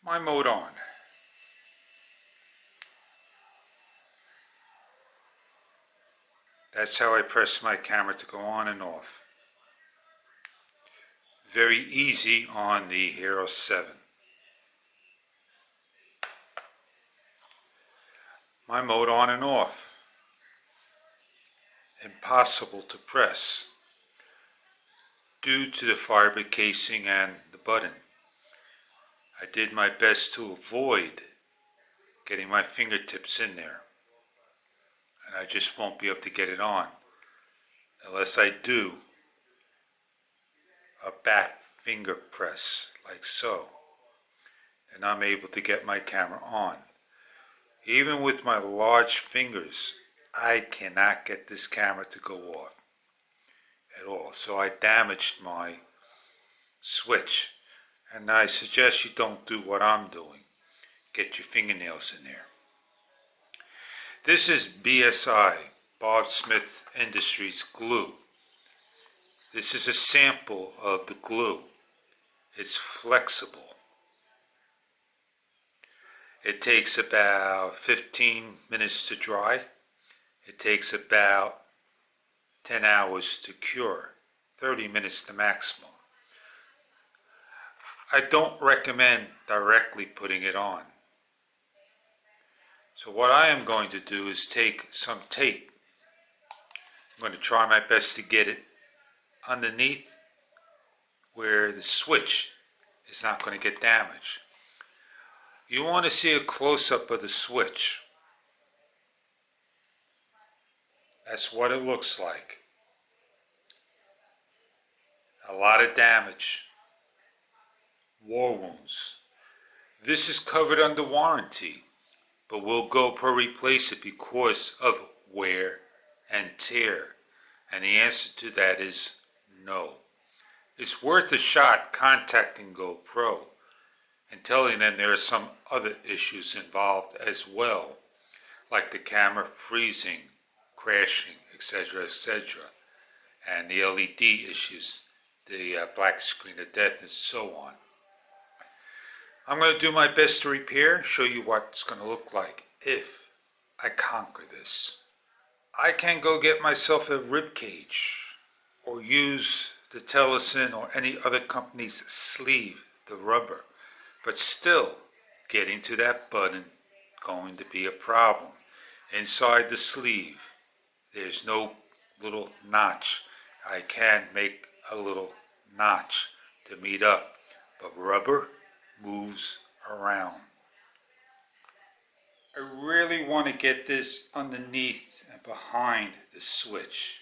my mode on. That's how I press my camera to go on and off. Very easy on the Hero 7. My mode on and off. Impossible to press due to the fiber casing and the button. I did my best to avoid getting my fingertips in there, and I just won't be able to get it on unless I do a back finger press like so, and I'm able to get my camera on. Even with my large fingers, I cannot get this camera to go off at all. So I damaged my switch, and I suggest you don't do what I'm doing. Get your fingernails in there. This is BSI, Bob Smith Industries glue. This is a sample of the glue. It's flexible. It takes about 15 minutes to dry. It takes about 10 hours to cure, 30 minutes the maximum. I don't recommend directly putting it on. So what I am going to do is take some tape. I'm going to try my best to get it underneath where the switch is not going to get damaged. You want to see a close-up of the switch. That's what it looks like. A lot of damage. War wounds. This is covered under warranty, but we'll GoPro replace it because of wear and tear. And the answer to that is no. It's worth a shot contacting GoPro and telling them there are some other issues involved as well, like the camera freezing, crashing, etc., etc., and the LED issues, the black screen of death, and so on. I'm going to do my best to repair, show you what it's going to look like if I conquer this. I can go get myself a rib cage or use the Telesin or any other company's sleeve, the rubber, but still getting to that button going to be a problem. Inside the sleeve there's no little notch. I can make a little notch to meet up, but rubber moves around. I really want to get this underneath and behind the switch.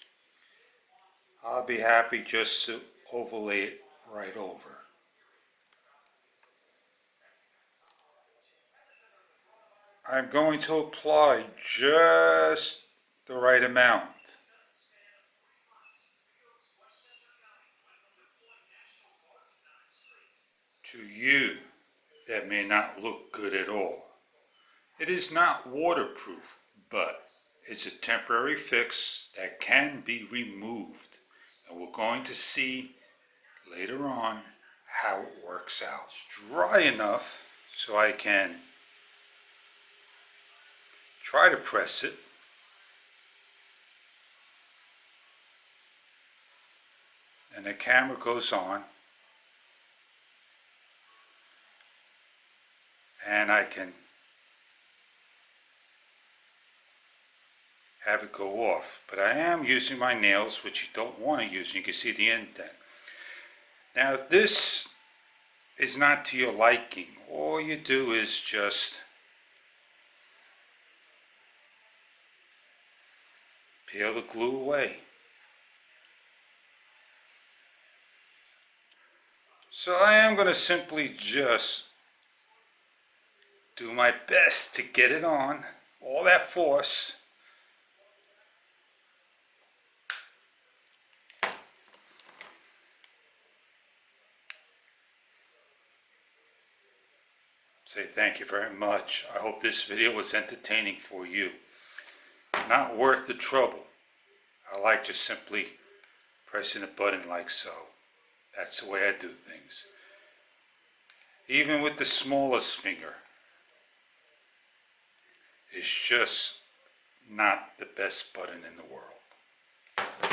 I'll be happy just to overlay it right over. I'm going to apply just the right amount. To you, that may not look good at all. It is not waterproof, but it's a temporary fix that can be removed. And we're going to see later on how it works out. It's dry enough so I can try to press it. And the camera goes on. And I can have it go off. But I am using my nails, which you don't want to use. You can see the indent. Now if this is not to your liking, all you do is just peel the glue away. So I am going to simply just do my best to get it on, all that force. Say thank you very much. I hope this video was entertaining for you. Not worth the trouble. I like just simply pressing a button like so. That's the way I do things. even with the smallest finger, is just not the best button in the world.